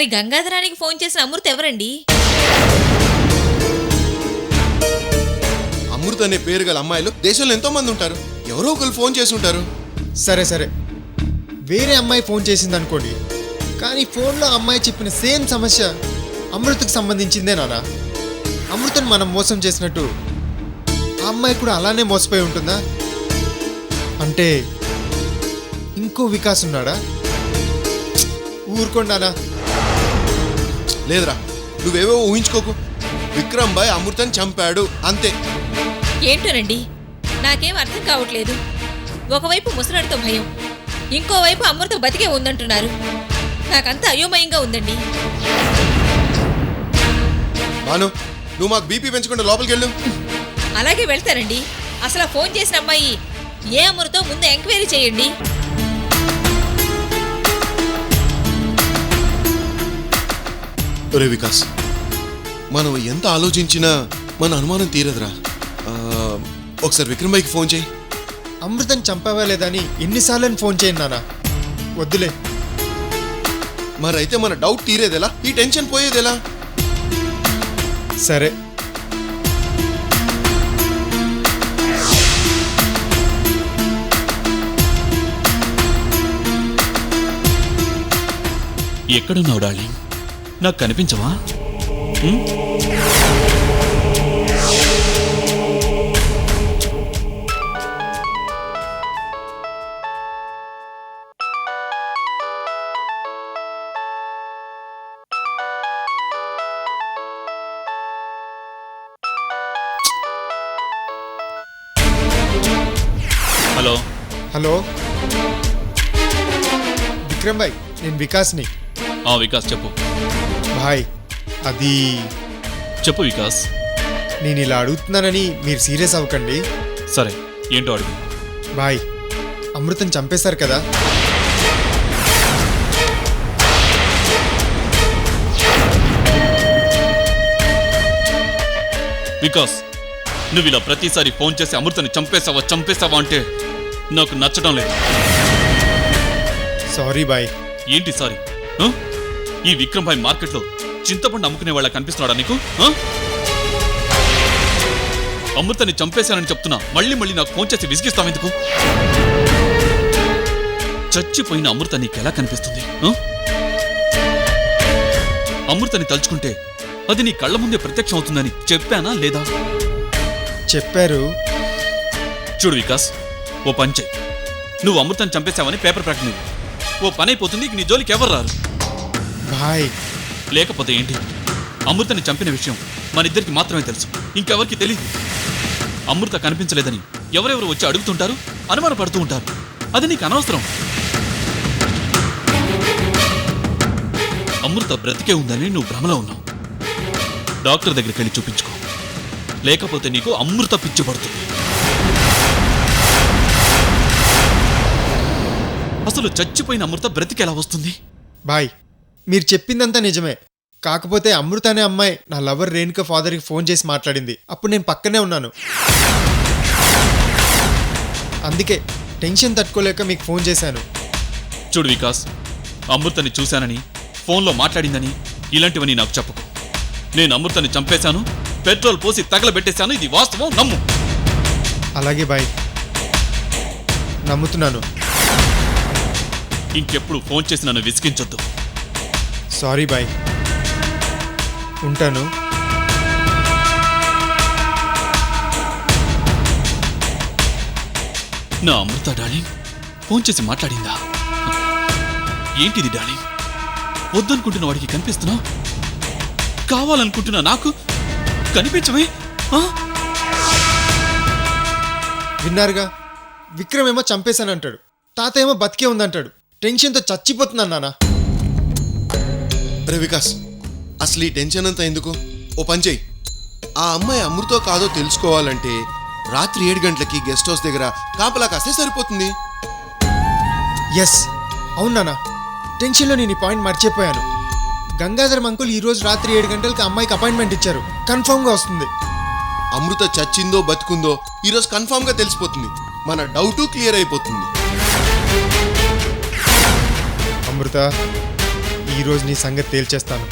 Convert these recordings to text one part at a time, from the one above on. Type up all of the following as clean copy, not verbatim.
మరి గంగాధరానికి ఫోన్ చేసిన అమృత ఎవరండి? అమృత అనే పేరు గల అమ్మాయిలు దేశంలో ఎంతో మంది ఉంటారు. ఎవరో ఒకరు ఫోన్ చేసి ఉంటారు. సరే వేరే అమ్మాయి ఫోన్ చేసింది అనుకోండి, కానీ ఫోన్లో అమ్మాయి చెప్పిన సేమ్ సమస్య అమృతకు సంబంధించిందే నానా. అమృతను మనం మోసం చేసినట్టు ఆ అమ్మాయి కూడా అలానే మోసపోయి ఉంటుందా? అంటే ఇంకో వికాస్ ఉన్నాడా? ఊరుకోండానా. లేదురా, నువ్వేవో ఊహించుకోకు. విక్రమ్ బాయ్ అమృతని చంపాడు అంతే. ఏంటోనండి, నాకేం అర్థం కావట్లేదు. ఒకవైపు ముసలాడితో భయం, ఇంకోవైపు అమృత బతికే ఉందంటున్నారు. నాకంతా అయోమయంగా ఉందండి. బాను, నువ్వు మాకు బీపీ పెంచకుండా లోపలికి వెళ్ళు. అలాగే వెళ్తానండి. అసలు ఆ ఫోన్ చేసిన అమ్మాయి ఏ అమృతో ముందు ఎంక్వైరీ చేయండి. ఒరే వికాస్, మనం ఎంత ఆలోచించినా మన అనుమానం తీరదురా. ఒకసారి విక్రమ్ బాయ్కి ఫోన్ చేయి. అమృతని చంపావా లేదా అని ఎన్నిసార్లు ఫోన్ చేయండి నానా. వద్దులే. మరైతే మన డౌట్ తీరేదెలా? ఈ టెన్షన్ పోయేదెలా? సరే. ఎక్కడున్నావు డార్లింగ్? నాకు కనిపించవా? హలో హలో విక్రమ్ భాయ్, నేను వికాస్ని. వికాస్ చెప్పు. భాయ్, అది చెప్పు వికాస్. నేను ఇలా అడుగుతున్నానని మీరు సీరియస్ అవ్వకండి. సరే, ఏంటో అడుగు. భాయ్, అమృతం చంపేశారు కదా? వికాస్, నువ్వు ఇలా ప్రతిసారి ఫోన్ చేసి అమృతని చంపేశావా అంటే నాకు నచ్చడం లేదు. Sorry boy. ఏంటి సారీ? ఈ విక్రమ్ భాయ్ మార్కెట్లో చింతపండు అమ్ముకునే వాళ్ళ కనిపిస్తున్నాడా నీకు? అమృతని చంపేశానని చెప్తున్నా మళ్ళీ నాకు ఫోన్ చేసి విసిగిస్తావెందుకు? చచ్చిపోయిన అమృత నీకెలా కనిపిస్తుంది? అమృతని తలుచుకుంటే అది నీ కళ్ళ ముందే ప్రత్యక్షం అవుతుందని చెప్పానా లేదా? చెప్పారు. చూడు వికాస్, ఓ పని చెయ్యి. నువ్వు అమృతని చంపేశావని పేపర్ ప్రకటన ఇవ్వు. ఓ పని అయిపోతుంది. నీ జోలికి ఎవరు రారు. భాయ్, లేకపోతే ఏంటి? అమృతని చంపిన విషయం మన ఇద్దరికి మాత్రమే తెలుసు, ఇంకెవరికి తెలియదు. అమృత కనిపించలేదని ఎవరెవరు వచ్చి అడుగుతుంటారు, అనుమానపడుతూ ఉంటారు. అది నీకు అనవసరం. అమృత బ్రతికే ఉందని నువ్వు భ్రమలో ఉన్నావు. డాక్టర్ దగ్గరికి వెళ్ళి చూపించుకో, లేకపోతే నీకు అమృత పిచ్చి పడుతుంది. అసలు చచ్చిపోయిన అమృత బ్రతికెలా వస్తుంది? బాయ్, మీరు చెప్పిందంతా నిజమే. కాకపోతే అమృత అనే అమ్మాయి నా లవర్ రేణుక ఫాదర్కి ఫోన్ చేసి మాట్లాడింది. అప్పుడు నేను పక్కనే ఉన్నాను. అందుకే టెన్షన్ తట్టుకోలేక మీకు ఫోన్ చేశాను. చూడు వికాస్, అమృతని చూశానని, ఫోన్లో మాట్లాడిందని ఇలాంటివని నాకు చెప్పకు. నేను అమృతని చంపేశాను, పెట్రోల్ పోసి తగలబెట్టేశాను. ఇది వాస్తవం, నమ్ము. అలాగే బాయ్, నమ్ముతున్నాను. ఇంకెప్పుడు ఫోన్ చేసి నన్ను విసిగించొద్దు. సారీ బాయ్, ఉంటాను. నా అమృత డార్లింగ్ ఫోన్ చేసి మాట్లాడిందా? ఏంటిది డార్లింగ్? వద్దనుకుంటున్న వాడికి కనిపిస్తున్నా, కావాలనుకుంటున్నా నాకు కనిపించవే? విన్నారుగా, విక్రమ్ ఏమో చంపేశానంటాడు, తాత ఏమో బతికే ఉందంటాడు. టెన్షన్తో చచ్చిపోతున్నాను నాన్న. రే వికాస్, అసలు ఈ టెన్షన్ అంతా ఎందుకు? ఓ పని చెయ్యి. ఆ అమ్మాయి అమృతో కాదో తెలుసుకోవాలంటే రాత్రి 7 గంటలకి గెస్ట్ హౌస్ దగ్గర కాపలా కాస్తే సరిపోతుంది. ఎస్, అవును నాన్న. టెన్షన్లో నేను ఈ పాయింట్ మర్చిపోయాను. గంగాధరం అంకుల్ ఈరోజు రాత్రి 7 గంటలకి అమ్మాయికి అపాయింట్మెంట్ ఇచ్చారు. కన్ఫర్మ్గా వస్తుంది. అమృత చచ్చిందో బతుకుందో ఈరోజు కన్ఫామ్గా తెలిసిపోతుంది. మన డౌటు క్లియర్ అయిపోతుంది. అమృత, ఈ ఈరోజు నీ సంగతి తేల్చేస్తాను.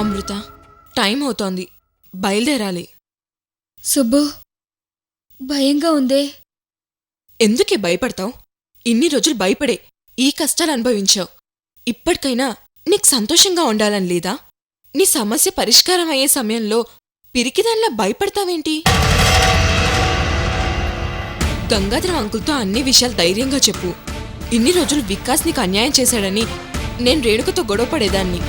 అమృత, టైం అవుతోంది, బయలుదేరాలి. సుబ్బు, భయంగా ఉందే. ఎందుకే భయపడతావు? ఇన్ని రోజులు భయపడే ఈ కష్టాలు అనుభవించావు. ఇప్పటికైనా నీకు సంతోషంగా ఉండాలని లేదా? నీ సమస్య పరిష్కారం అయ్యే సమయంలో పిరికిదానిలా భయపడతావేంటి? గంగాధరం అంకుల్తో అన్ని విషయాలు ధైర్యంగా చెప్పు. ఇన్ని రోజులు వికాస్ నీకు అన్యాయం చేశాడని నేను రేణుకతో గొడవపడేదాన్ని.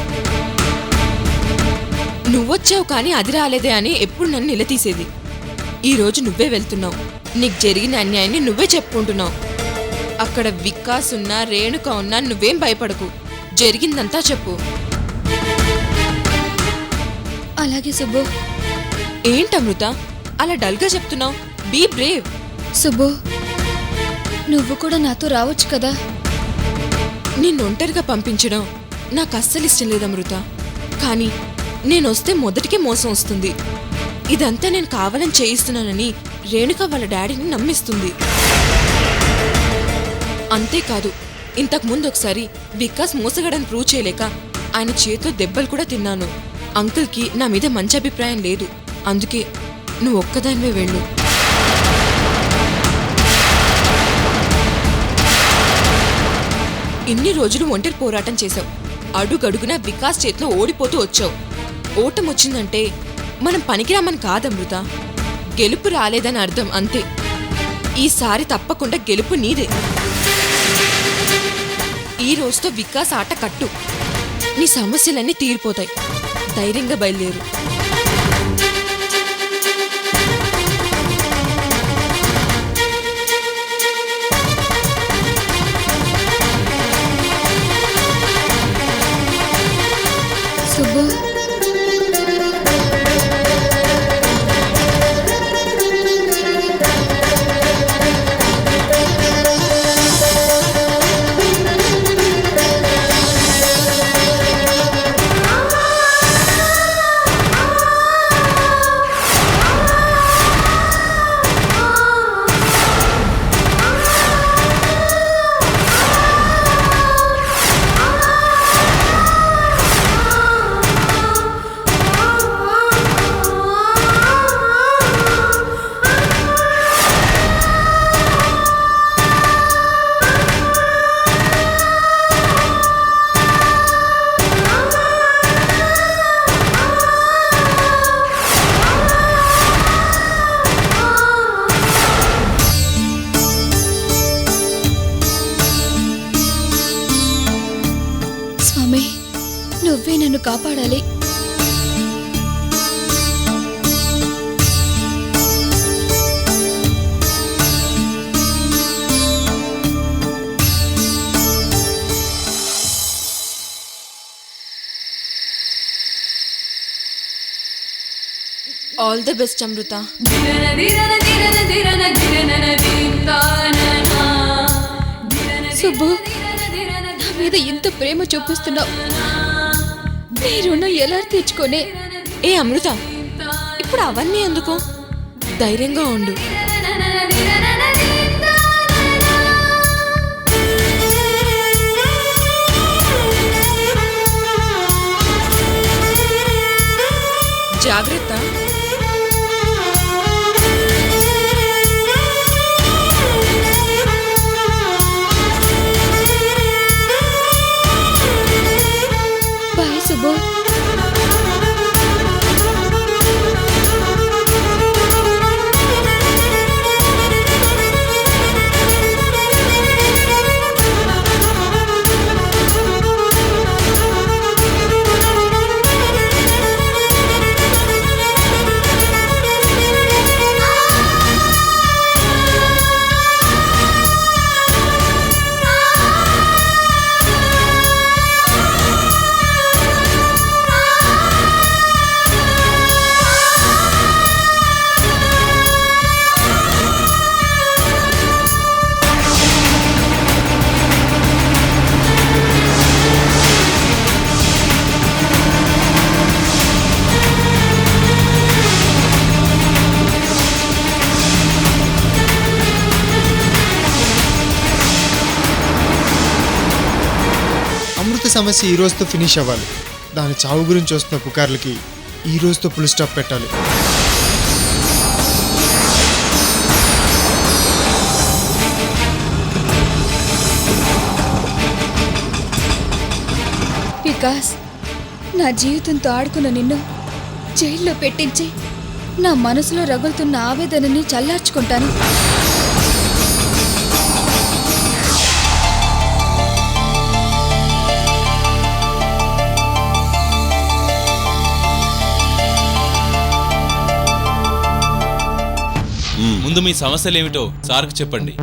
నువ్వొచ్చావు కానీ అది రాలేదే అని ఎప్పుడు నన్ను నిలదీసేది. ఈరోజు నువ్వే వెళ్తున్నావు. నీకు జరిగిన అన్యాయాన్ని నువ్వే చెప్పుకుంటున్నావు. అక్కడ వికాస్ ఉన్నా రేణుక ఉన్నా నువ్వేం భయపడకు. జరిగిందంతా చెప్పు. అలాగే సుబ్బు. ఏంటమృత అలా డల్గా చెప్తున్నావు? Be Brave. సుబ్బు, నువ్వు కూడా నాతో రావచ్చు కదా. నిన్ను ఒంటరిగా పంపించడం నాకు అస్సలు ఇష్టం లేదమృత. కానీ నేనొస్తే మొదటికే మోసం వస్తుంది. ఇదంతా నేను కావాలని చేయిస్తున్నానని రేణుక వాళ్ళ డాడీని నమ్మిస్తుంది. అంతేకాదు, ఇంతకుముందు ఒకసారి వికాస్ మోసగాడని ప్రూవ్ చేయలేక ఆయన చేతిలో దెబ్బలు కూడా తిన్నాను. అంకుల్కి నా మీద మంచి అభిప్రాయం లేదు. అందుకే నువ్వు ఒక్కదానివే వెళ్ళు. ఇన్ని రోజులు ఒంటరి పోరాటం చేశావు. అడుగడుగునా వికాస్ చేతిలో ఓడిపోతూ వచ్చావు. ఓటం వచ్చిందంటే మనం పనికిరామని కాదమృత. గెలుపు రాలేదని అర్థం, అంతే. ఈసారి తప్పకుండా గెలుపు నీదే. ఈ రోజుతో వికాస్ ఆట కట్టు. నీ సమస్యలన్నీ తీరిపోతాయి. ధైర్యంగా బయలుదేరు. సుబ్బు, స్వామి, నువ్వే నన్ను కాపాడాలి. ఆల్ ది బెస్ట్ అమృత. సుబ్బు, నా మీద ఇంత ప్రేమ చూపిస్తున్నావు. నీ రుణం ఎలా తీర్చుకోనే? ఏ అమృత, ఇప్పుడు అవన్నీ ఎందుకు? ధైర్యంగా ఉండు. జాగ్రత్త. బాయ్ సుబ్బు. సమస్య ఈ రోజుతో ఫినిష్ అవ్వాలి. దాని చావు గురించి వస్తున్న పుకార్లకి ఈ రోజుతో ఫుల్ స్టాప్ పెట్టాలి. వికాస్, నా జీవితంతో ఆడుకున్న నిన్ను జైల్లో పెట్టించి నా మనసులో రగులుతున్న ఆవేదనని చల్లార్చుకుంటాను. ముందు మీ సమస్యలేమిటో సార్కు చెప్పండి.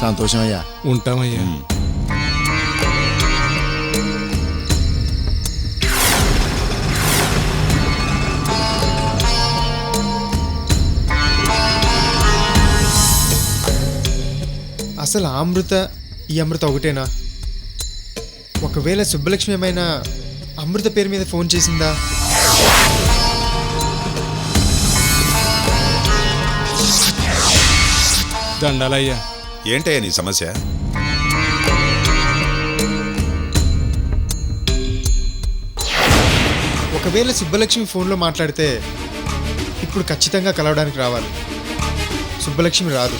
సంతోషమయ్యా. ఉంటామయ్యా. అసలు ఆ అమృత ఈ అమృత ఒకటేనా? ఒకవేళ సుబ్బలక్ష్మి ఏమైనా అమృత పేరు మీద ఫోన్ చేసిందా? దండాలయ్యా. ఏంటయ్యా నీ సమస్య? ఒకవేళ సుబ్బలక్ష్మి ఫోన్లో మాట్లాడితే ఇప్పుడు ఖచ్చితంగా కలవడానికి రావాలి. సుబ్బలక్ష్మి రాదు,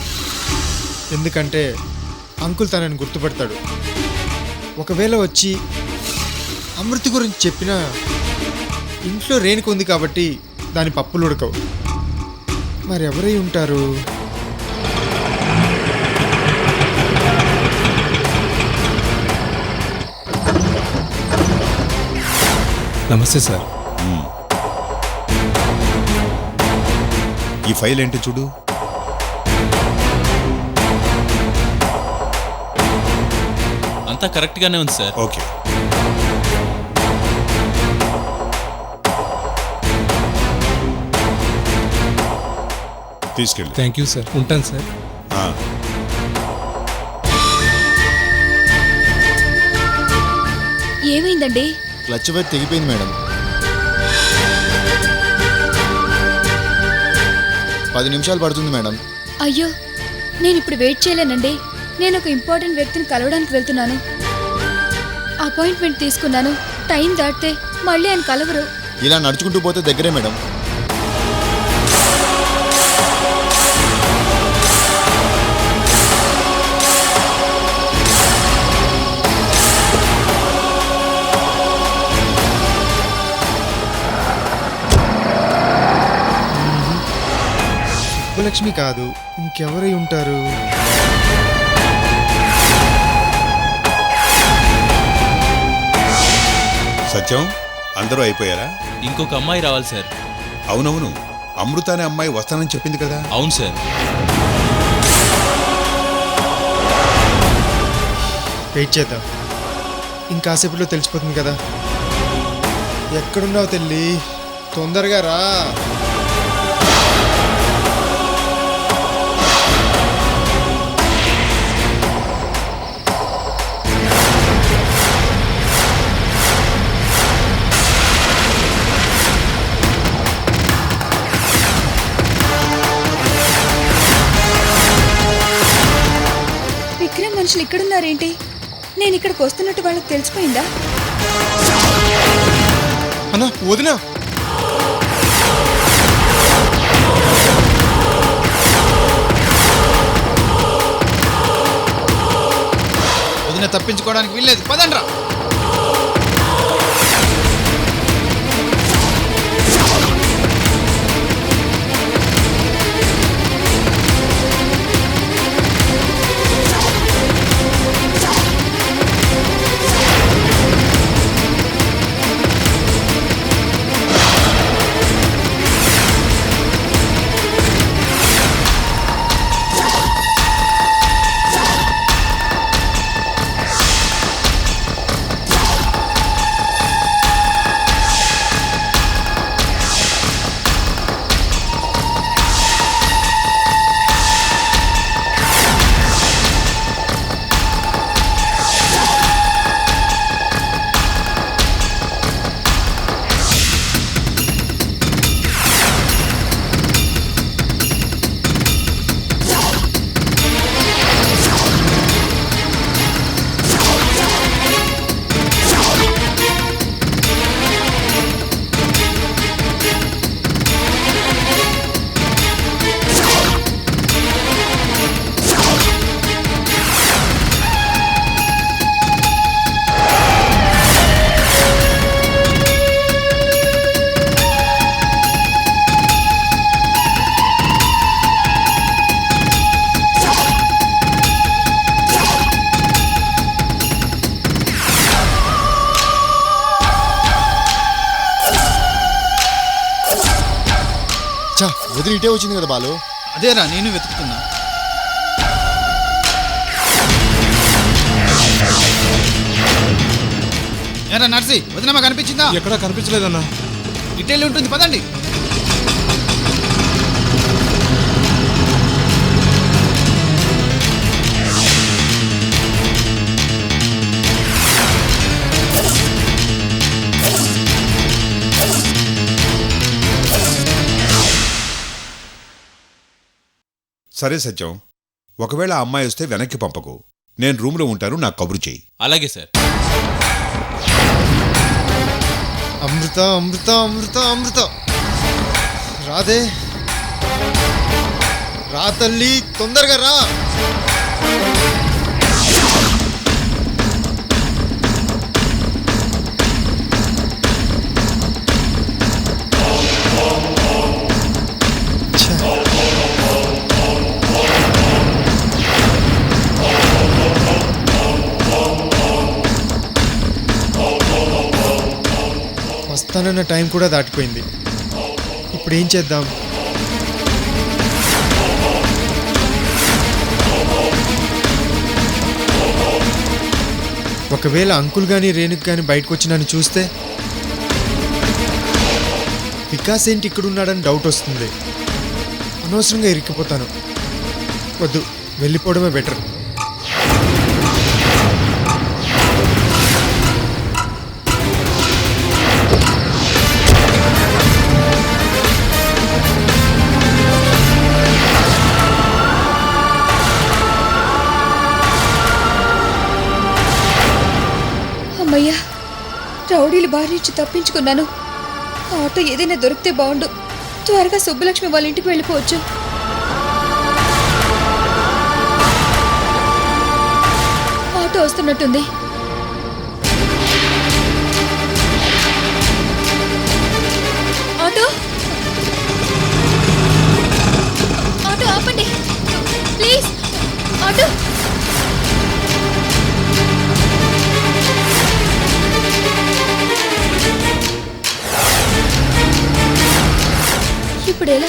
ఎందుకంటే అంకుల్ తనని గుర్తుపడతాడు. ఒకవేళ వచ్చి అమృత గురించి చెప్పినా ఇంట్లో రేణుక ఉంది కాబట్టి దాని పప్పులు ఉడకవు. మరి ఎవరై ఉంటారు? నమస్తే సార్. ఈ ఫైల్ ఏంటి చూడు. అంతా కరెక్ట్ గానే ఉంది సార్. ఓకే. తీసుకెళ్ళి. Thank you sir. ఉంటాను సార్. ఏమైందండి? క్లచ్ వైర్ తెగిపోయింది మేడం. 10 నిమిషాలు పడుతుంది మేడం. అయ్యో, నేను ఇప్పుడు వెయిట్ చేయలేనండి. నేను ఒక ఇంపార్టెంట్ వ్యక్తిని కలవడానికి వెళ్తున్నాను. అపాయింట్మెంట్ తీసుకున్నాను. టైం దాటితే మళ్ళీ ఆయన కలవరు. ఇలా నడుచుకుంటూ పోతే దగ్గరే మేడం. సుబ్బలక్ష్మి కాదు, ఇంకెవరై ఉంటారు? సత్యం, అందరూ అయిపోయారా? ఇంకొక అమ్మాయి రావాలి సార్. అవునవును, అమృత అనే అమ్మాయి వస్తానని చెప్పింది కదా. అవును సార్. వెయిట్ చేద్దాం, ఇంకాసేపట్లో తెలిసిపోతుంది కదా. ఎక్కడున్నావు తెల్లి? తొందరగా రా. విక్రమ్ మనుషులు ఇక్కడున్నారేంటి? నేను ఇక్కడికి వస్తున్నట్టు వాళ్ళకి తెలిసిపోయిందా? అన్నా, వదినా. వదిన తప్పించుకోవడానికి వీల్లేదు, పదండ్రా. వదిలి ఇటే వచ్చింది కదా బాలు. అదేరా నేను వెతుకుతున్నా. ఏరా నర్సి, వదినమ్మ కనిపించిందా? ఎక్కడా కనిపించలేదన్నా. ఇటెళ్ళి ఉంటుంది, పదండి. సరే సత్యం, ఒకవేళ ఆ అమ్మాయి వస్తే వెనక్కి పంపకు. నేను రూమ్లో ఉంటాను, నాకు కబురు చేయి. అలాగే సార్. అమృత అమృత అమృత అమృత రాదే, రా తల్లి, తొందరగా రా. వస్తానన్న టైం కూడా దాటిపోయింది. ఇప్పుడు ఏం చేద్దాం? ఒకవేళ అంకుల్ కానీ రేణుకి కానీ బయటకు వచ్చి నన్ను చూస్తే, వికాస్ ఏంటి ఇక్కడ ఉన్నాడని డౌట్ వస్తుంది. అనవసరంగా ఇరిక్కిపోతాను. వద్దు, వెళ్ళిపోవడమే బెటర్. అమ్మయ్యా, రౌడీల బారి నుంచి తప్పించుకున్నాను. ఆటో ఏదైనా దొరికితే బాగుండు. త్వరగా సుబ్బలక్ష్మి వాళ్ళ ఇంటికి వెళ్ళిపోవచ్చు. ఆటో వస్తున్నట్టుంది. ఆటో ఆటో ఆపండి ప్లీజ్. ఆటో ఇప్పుడు ఎలా?